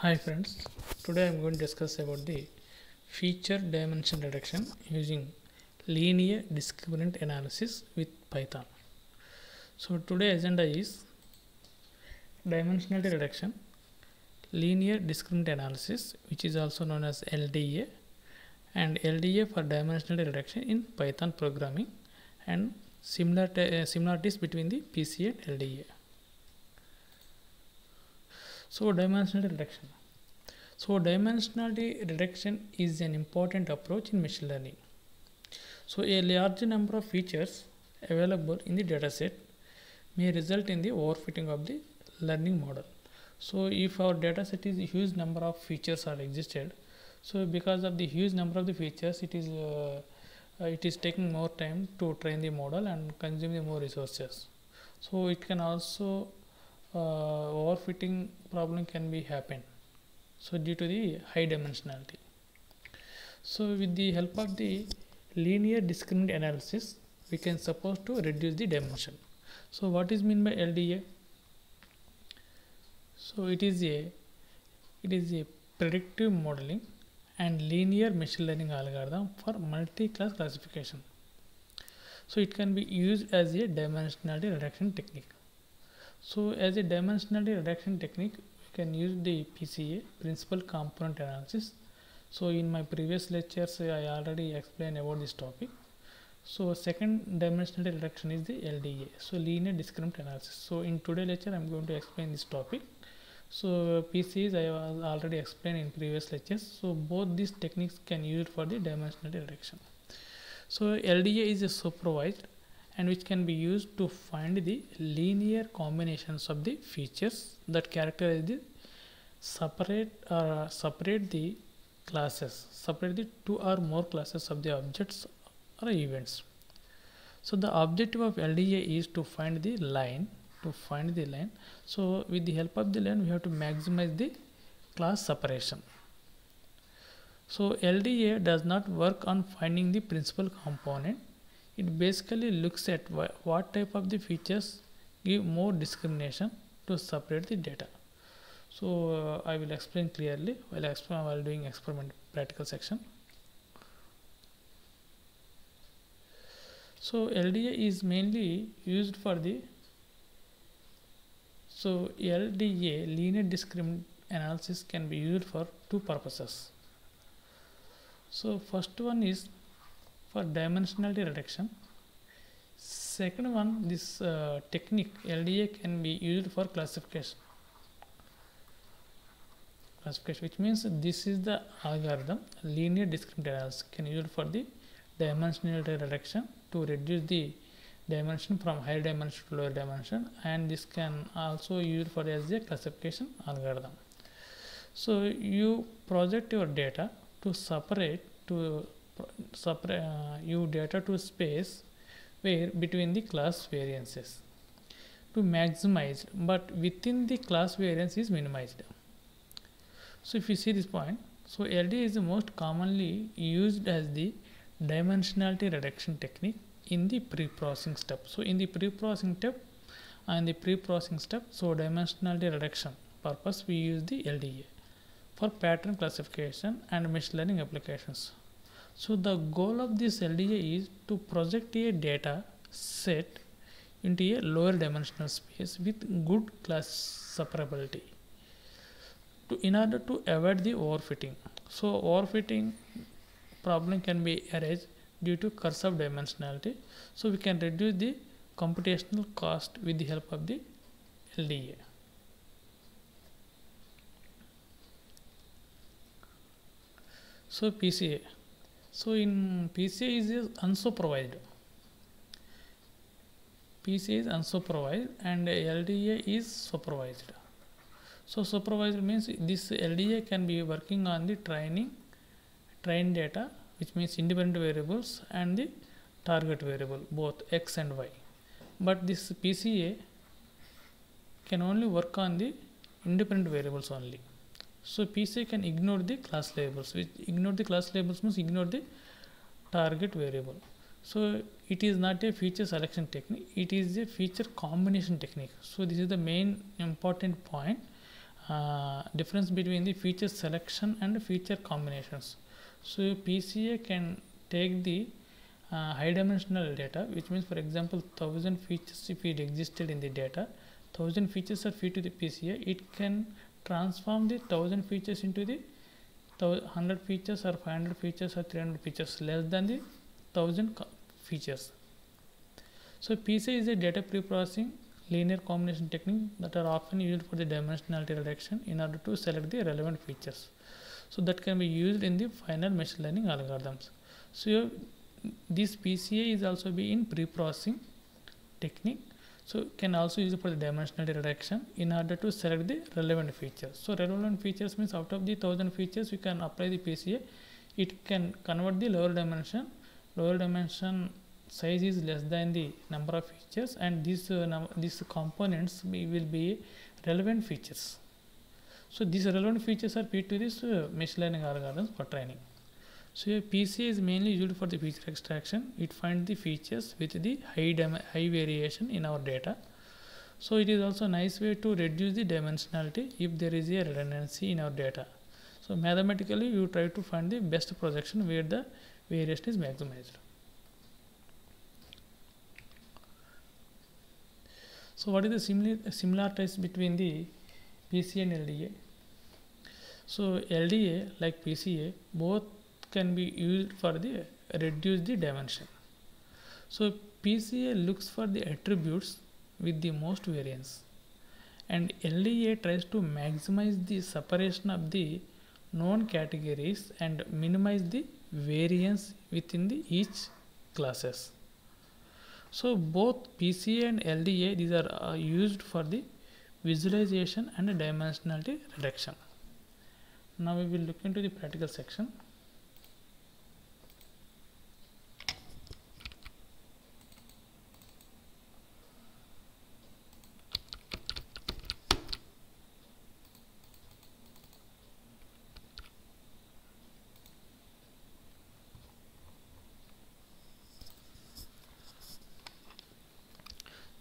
Hi friends, today I am going to discuss about the feature dimension reduction using linear discriminant analysis with Python. So today agenda is dimensionality reduction, linear discriminant analysis, which is also known as LDA, and LDA for dimensionality reduction in Python programming, and similarities between the PCA and LDA. So dimensionality reduction. So dimensionality reduction is an important approach in machine learning. So a large number of features available in the dataset may result in the overfitting of the learning model. So if our dataset is a huge number of features are existed, so because of the huge number of the features, it is taking more time to train the model and consuming more resources. So it can also overfitting problem can be happen. So due to the high dimensionality. So with the help of the linear discriminant analysis, we can suppose to reduce the dimension. So what is meant by LDA? So it is a predictive modeling and linear machine learning algorithm for multi-class classification. So it can be used as a dimensionality reduction technique. So as a dimensionality reduction technique, we can use the PCA, principal component analysis. So in my previous lectures, I already explained about this topic. So second dimensionality reduction is the LDA, so linear discriminant analysis. So in today's lecture, I am going to explain this topic. So PCAs I have already explained in previous lectures. So both these techniques can be used for the dimensionality reduction. So LDA is a supervised and which can be used to find the linear combinations of the features that characterize the separate the classes, separate the two or more classes of the objects or events. So the objective of LDA is to find the line, So with the help of the line, we have to maximize the class separation. So LDA does not work on finding the principal component. It basically looks at what type of the features give more discrimination to separate the data. So I will explain clearly while doing experiment practical section. So LDA is mainly used for the LDA linear discriminant analysis can be used for two purposes. So first one is for dimensionality reduction. Second one, this technique LDA can be used for classification, which means this is the algorithm linear discriminant analysis can be used for the dimensionality reduction to reduce the dimension from higher dimension to lower dimension, and this can also used for as a classification algorithm. So you project your data to you data to space where between the class variances to maximize, but within the class variance is minimized. So if you see this point, so LDA is the most commonly used as the dimensionality reduction technique in the pre-processing step. So in the pre-processing step, so dimensionality reduction purpose we use the LDA for pattern classification and machine learning applications. So the goal of this LDA is to project a data set into a lower dimensional space with good class separability in order to avoid the overfitting. So overfitting problem can be erased due to curse of dimensionality. So we can reduce the computational cost with the help of the LDA. So PCA. So in PCA is unsupervised. PCA is unsupervised and LDA is supervised. So supervised means this LDA can be working on the trained data, which means independent variables and the target variable, both X and Y. But this PCA can only work on the independent variables only. So PCA can ignore the class labels, which ignore the class labels means ignore the target variable. So it is not a feature selection technique, it is a feature combination technique. So this is the main important point. difference between the feature selection and feature combinations. So PCA can take the high dimensional data, which means, for example, 1000 features if it existed in the data, 1000 features are fed to the PCA. It can transform the 1000 features into the 100 features or 500 features or 300 features less than the 1000 features. So PCA is a data pre-processing linear combination technique that are often used for the dimensionality reduction in order to select the relevant features. So that can be used in the final machine learning algorithms. So this PCA is also be in pre-processing technique. So can also use it for the dimensionality reduction in order to select the relevant features. So relevant features means out of the 1000 features we can apply the PCA. It can convert the lower dimension. Lower dimension size is less than the number of features, and these components will be relevant features. So these relevant features are fed to this machine learning algorithms for training. So PCA is mainly used for the feature extraction. It finds the features with the high variation in our data. So it is also a nice way to reduce the dimensionality if there is a redundancy in our data. So mathematically you try to find the best projection where the variation is maximized. So what is the similarities between the PCA and LDA? So LDA like PCA both can be used for the reduce the dimension. So PCA looks for the attributes with the most variance, and LDA tries to maximize the separation of the known categories and minimize the variance within the each classes. So both PCA and LDA, these are used for the visualization and dimensionality reduction. Now we will look into the practical section.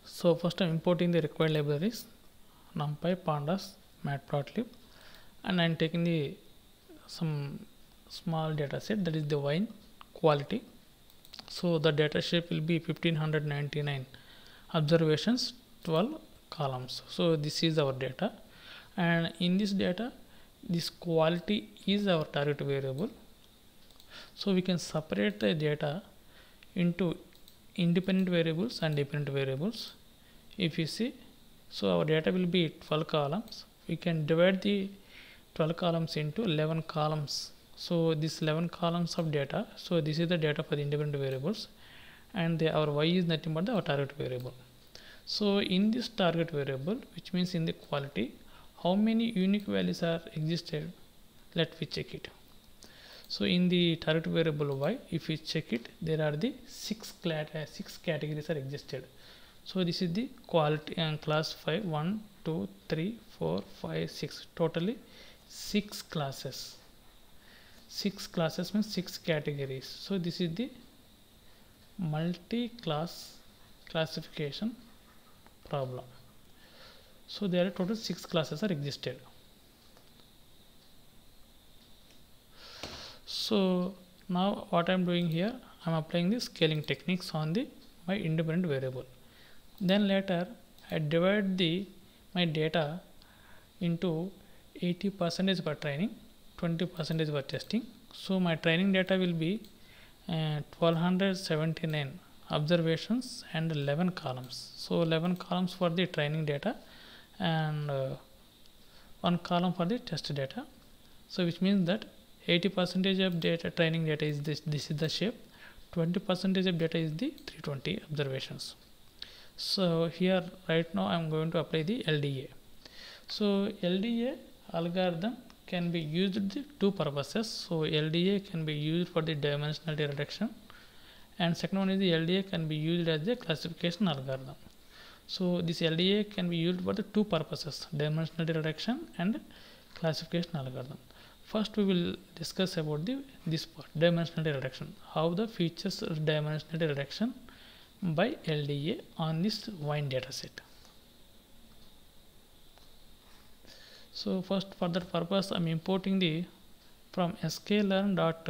So first I am importing the required libraries, NumPy, Pandas, Matplotlib, and I am taking some small data set, that is the wine quality. So the data shape will be 1599 observations, 12 columns. So this is our data, and in this data this quality is our target variable. So we can separate the data into independent variables and dependent variables. If you see, so our data will be 12 columns. We can divide the 12 columns into 11 columns. So this 11 columns of data, so this is the data for the independent variables, and our y is nothing but our target variable. So in this target variable, which means in the quality, how many unique values are existed, let we check it. So in the target variable y, if we check it, there are the six categories are existed. So this is the quality and class 5, 1, 2, 3, 4, 5, 6, totally 6 classes. 6 classes means 6 categories. So this is the multi-class classification problem. So there are total 6 classes are existed. So now what I am doing here, I am applying the scaling techniques on my independent variable. Then later I divide my data into 80% for training, 20% for testing. So my training data will be 1279 observations and 11 columns. So 11 columns for the training data and 1 column for the test data. So which means that 80% of data training data is this is the shape, 20% of data is the 320 observations. So here right now I am going to apply the LDA. So LDA algorithm can be used for two purposes. So LDA can be used for the dimensionality reduction, and second one is the LDA can be used as a classification algorithm. So this LDA can be used for the two purposes, dimensionality reduction and classification algorithm. First we will discuss about this part, dimensionality reduction, how the features of dimensionality reduction by LDA on this wine data set. So first, for that purpose, I'm importing the from sklearn dot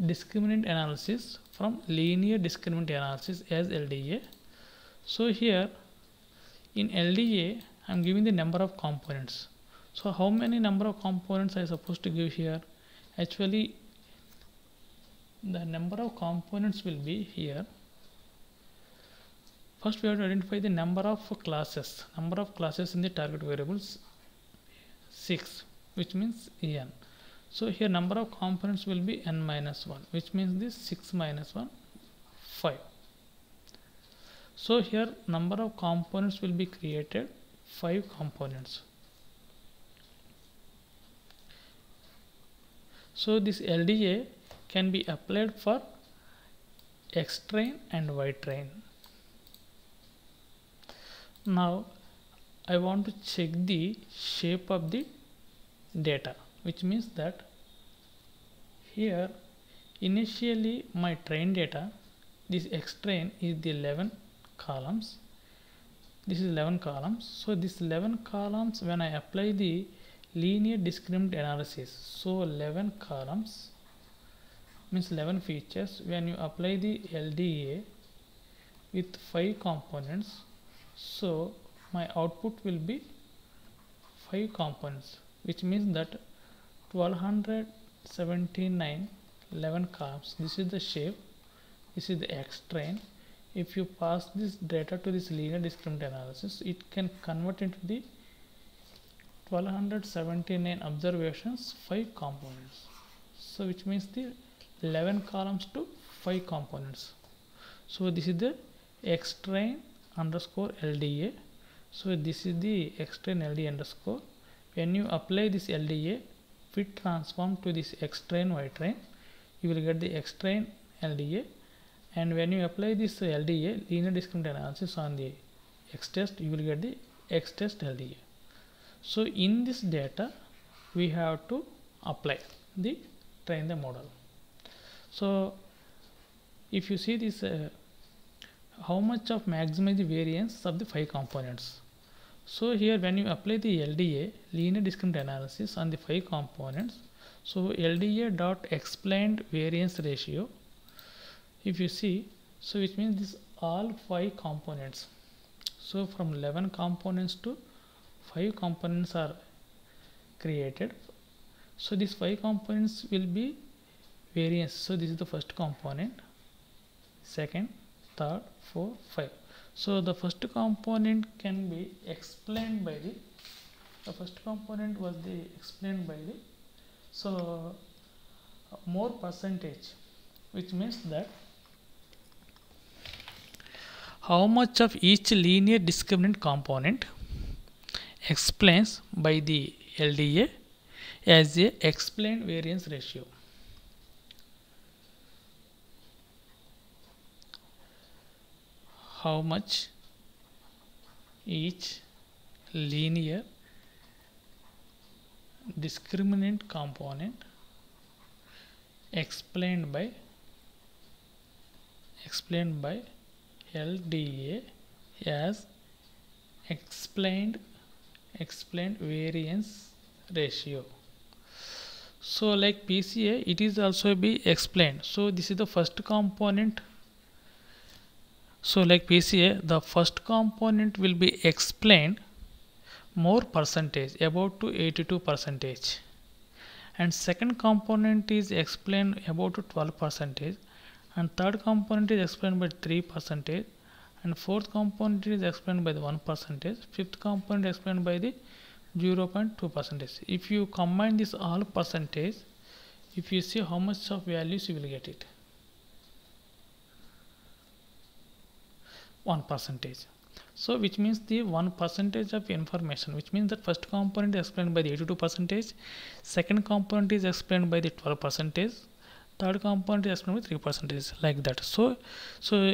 discriminant analysis from linear discriminant analysis as LDA. So here in LDA, I'm giving the number of components. So how many number of components I supposed to give here? Actually, the number of components will be here. First, we have to identify the number of classes. Number of classes in the target variables 6, which means n. So here number of components will be n minus 1, which means this 6 minus 1, 5. So here number of components will be created 5 components. So this LDA can be applied for X train and Y train. Now I want to check the shape of the data, which means that here initially my train data, this X train is the 11 columns. This is 11 columns. So this 11 columns, when I apply the linear discriminant analysis, so 11 columns means 11 features. When you apply the LDA with 5 components, so my output will be 5 components, which means that 1279 11 columns. This is the shape, this is the X train. If you pass this data to this linear discriminant analysis, it can convert into the 1279 observations 5 components. So which means the 11 columns to 5 components. So this is the X train underscore LDA. So this is the X train LDA underscore. When you apply this LDA fit transform to this X train Y train, you will get the X train LDA. And when you apply this LDA linear discriminant analysis on the X test, you will get the X test LDA. So in this data we have to apply the train the model. So if you see this how much of maximize the variance of the 5 components. So here when you apply the LDA linear discriminant analysis on the 5 components, so LDA dot explained variance ratio, if you see, so which means this all 5 components. So from 11 components to 5 components are created. So these 5 components will be variance. So this is the first component, second, third, fourth, 5. So the first component can be explained by the first component was the explained by the so more percentage, which means that how much of each linear discriminant component explains by the LDA as a explained variance ratio. How much each linear discriminant component explained by LDA as explained variance ratio. So like PCA, it is also be explained. So this is the first component. So like PCA, the first component will be explained more percentage, about to 82%, and second component is explained about to 12%, and third component is explained by 3%, and fourth component is explained by the 1%, fifth component is explained by the 0.2%. If you combine this all percentage, if you see how much of values you will get it, 1%. So which means the 1% of information, which means that first component is explained by the 82%, second component is explained by the 12%, third component is explained by 3%, like that. So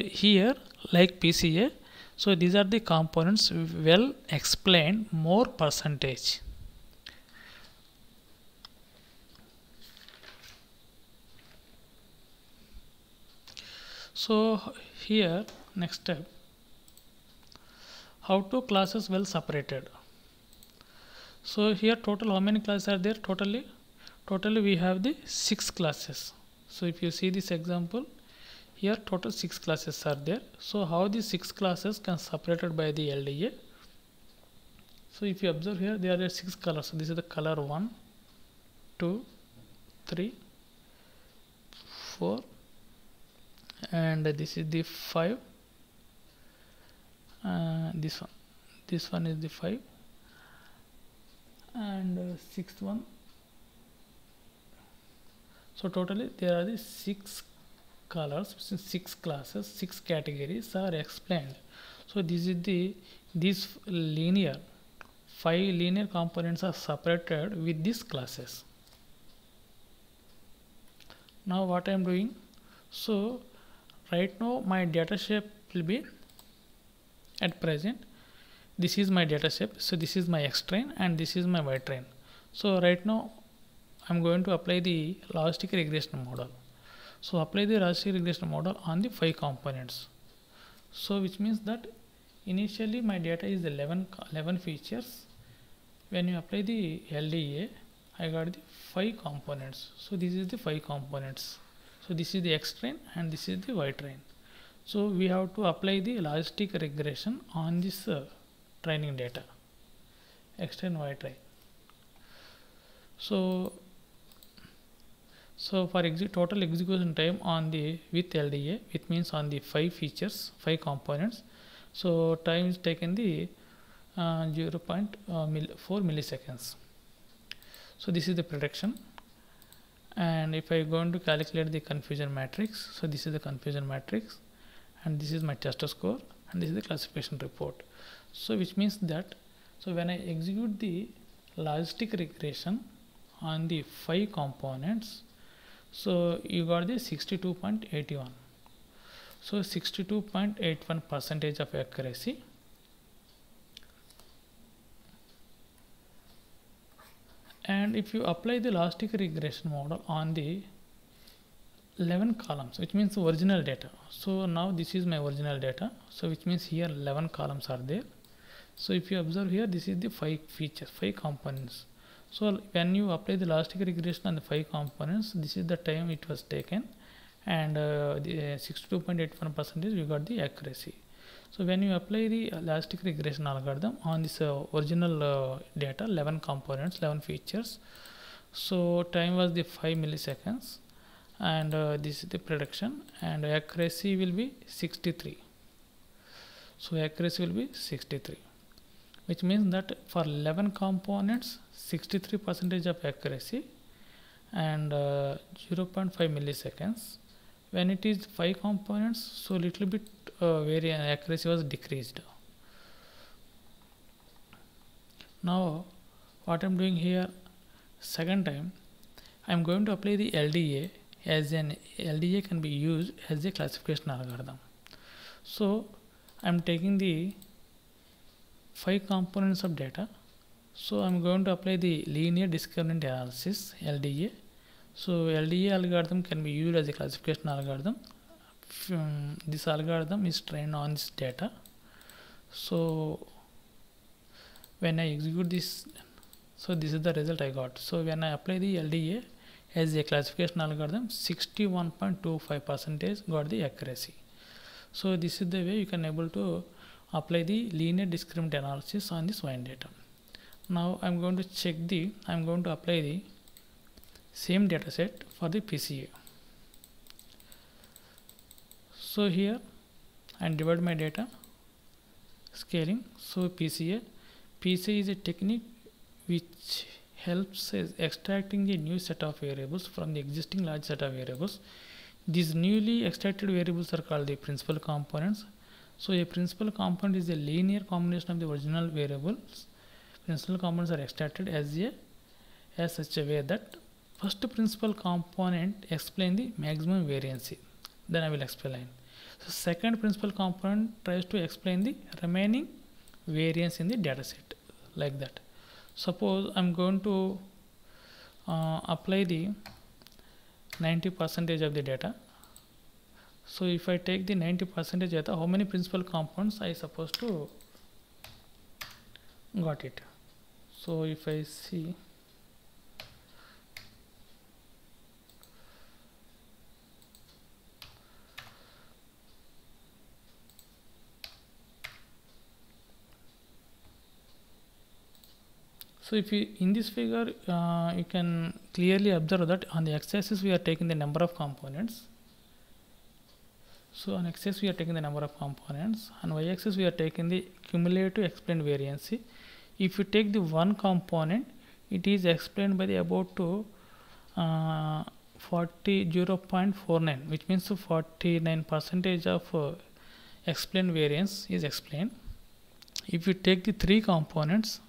here like PCA, so these are the components well explained more percentage. So here next step, how to classes well separated. So here total how many classes are there? Totally we have the 6 classes. So if you see this example, here total 6 classes are there. So how these 6 classes can separated by the LDA? So if you observe here, there are 6 colors. So this is the color 1, 2, 3, 4, and this is the 5. This one is the 5, and sixth one. So totally there are the 6 colors, 6 classes, 6 categories are explained. So this is these linear 5 linear components are separated with these classes. Now what I am doing, so right now my data shape will be at present. This is my data shape. So this is my X train and this is my Y train. So right now I'm going to apply the logistic regression model. So apply the logistic regression model on the 5 components. So which means that initially my data is 11 features. When you apply the LDA, I got the 5 components. So this is the 5 components. So this is the X train and this is the Y train. So we have to apply the logistic regression on this training data, X train, Y train. So for total execution time on the with LDA, it means on the 5 features, 5 components. So time is taken the 0.4 milliseconds. So this is the prediction. And if I going to calculate the confusion matrix, so this is the confusion matrix, and this is my test score, and this is the classification report. So which means that, so when I execute the logistic regression on the 5 components, so you got the 62.81. So 62.81% of accuracy. And if you apply the logistic regression model on the 11 columns, which means original data. So now this is my original data. So which means here 11 columns are there. So if you observe here, this is the 5 features, 5 components. So when you apply the logistic regression on the 5 components, this is the time it was taken, and the 62.81% we got the accuracy. So when you apply the logistic regression algorithm on this original data, 11 components, 11 features, so time was the 5 milliseconds, and this is the prediction, and accuracy will be 63. So accuracy will be 63, which means that for 11 components 63% of accuracy and 0.5 milliseconds. When it is 5 components, so little bit accuracy was decreased. Now what I am doing here, second time I am going to apply the LDA, as an LDA can be used as a classification algorithm. So I am taking the 5 components of data. So I am going to apply the linear discriminant analysis, LDA. So LDA algorithm can be used as a classification algorithm. This algorithm is trained on this data. So when I execute this, so this is the result I got. So when I apply the LDA as a classification algorithm, 61.25% got the accuracy. So this is the way you can able to apply the linear discriminant analysis on this wine data. Now I'm going to check I'm going to apply the same data set for the PCA. So here I divide my data, scaling. So PCA is a technique which helps extracting the new set of variables from the existing large set of variables. These newly extracted variables are called the principal components. So a principal component is a linear combination of the original variables. Principal components are extracted as such a way that first principal component explain the maximum variance. Then I will explain. So second principal component tries to explain the remaining variance in the data set, like that. Suppose I'm going to apply the 90% of the data. So if I take the 90% data, how many principal components I supposed to got it? So if I see, so if you in this figure you can clearly observe that on the x-axis we are taking the number of components. So on x-axis we are taking the number of components, on y-axis we are taking the cumulative explained variance. If you take the one component, it is explained by the about to 0.49, which means 49% of explained variance is explained. If you take the three components,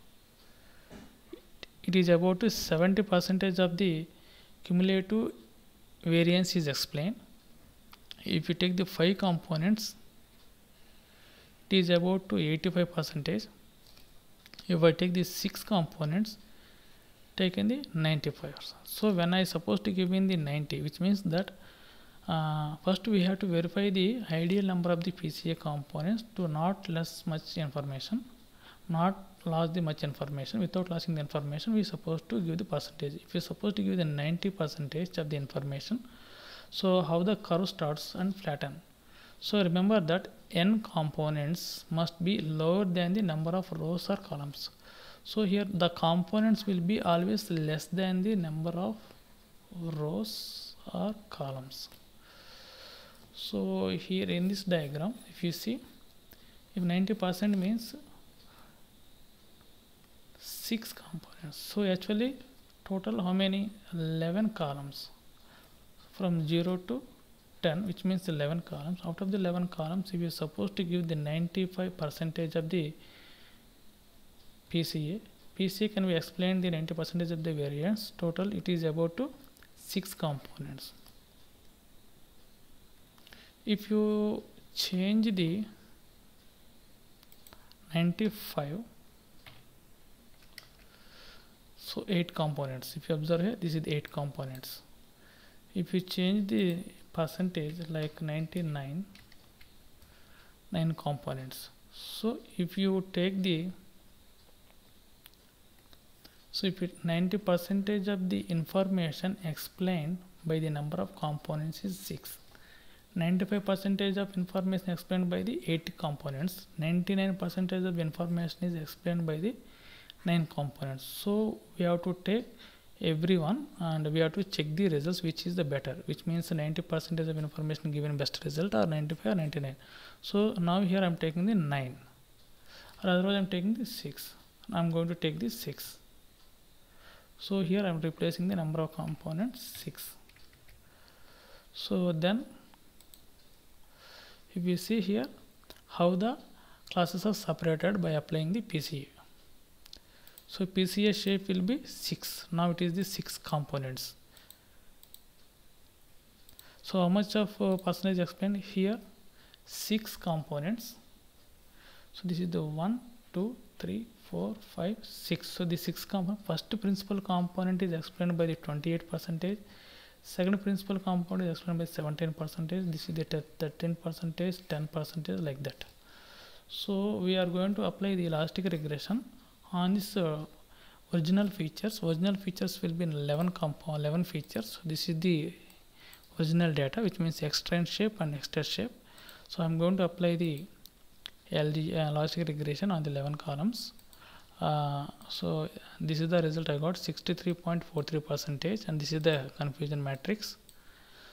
it is about 70% of the cumulative variance is explained. If you take the 5 components, it is about 85%. If I take the 6 components, taken the 95%. So when I supposed to give in the 90, which means that first we have to verify the ideal number of the PCA components to not lose much information, not lose the much information. Without losing the information, we are supposed to give the percentage. If you are supposed to give the 90% of the information, so how the curve starts and flatten. So remember that n components must be lower than the number of rows or columns. So here the components will be always less than the number of rows or columns. So here in this diagram, if you see, if 90% means 6 components, so actually total how many? 11 columns from 0 to 10, which means 11 columns. Out of the 11 columns, if you are supposed to give the 95% of the PCA can be explained the 90% of the variance. Total it is about to 6 components. If you change the 95, so 8 components. If you observe here, this is 8 components. If you change the percentage like 99, 9 components. So if you take the, so if 90% of the information explained by the number of components is 6. 95% of information explained by the 8 components. 99% of information is explained by the 9 components. So we have to take everyone and we have to check the results which is the better, which means 90% of information given best result or 95 or 99. So now here I am taking the 9, or otherwise I am taking the 6. I am going to take the 6. So here I am replacing the number of components 6. So then if you see here how the classes are separated by applying the PCA. So PCA shape will be 6. Now it is the 6 components. So how much of percentage explained here? 6 components. So this is the 1, 2, 3, 4, 5, 6. So the 6 component. First principal component is explained by the 28%. Second principal component is explained by 17%. This is the 13%, 10%, like that. So we are going to apply the elastic regression on this original features. Original features will be in 11 features. So this is the original data, which means extend shape and extend shape. So I'm going to apply the logistic regression on the 11 columns. So this is the result I got, 63.43%, and this is the confusion matrix.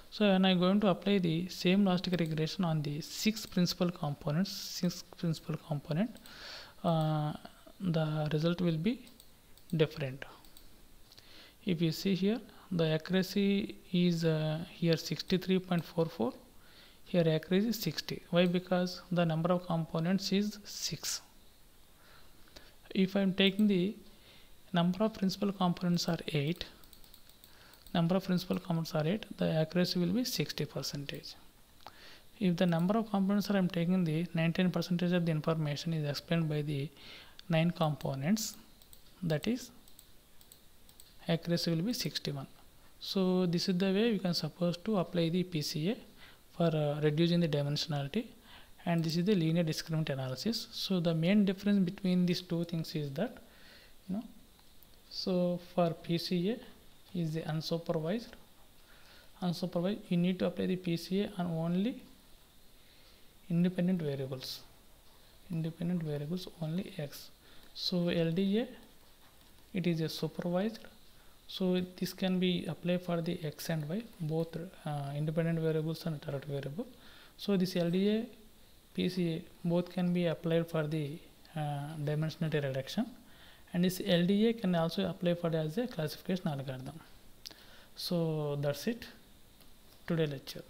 So when I'm going to apply the same logistic regression on the 6 principal components, the result will be different. If you see here, the accuracy is here 63.44, here accuracy is 60. Why? Because the number of components is 6. If I am taking the number of principal components are 8, the accuracy will be 60%. If the number of components are I am taking the 19% of the information is explained by the 9 components, that is accuracy will be 61. So this is the way we can suppose to apply the PCA for reducing the dimensionality, and this is the linear discriminant analysis. So the main difference between these two things is that So for PCA is the unsupervised. You need to apply the PCA on only independent variables only X. So LDA, it is a supervised, so this can be applied for the X and Y, both independent variables and direct variable. So this LDA, PCA both can be applied for the dimensionality reduction, and this LDA can also apply for as a classification algorithm. So that's it today lecture.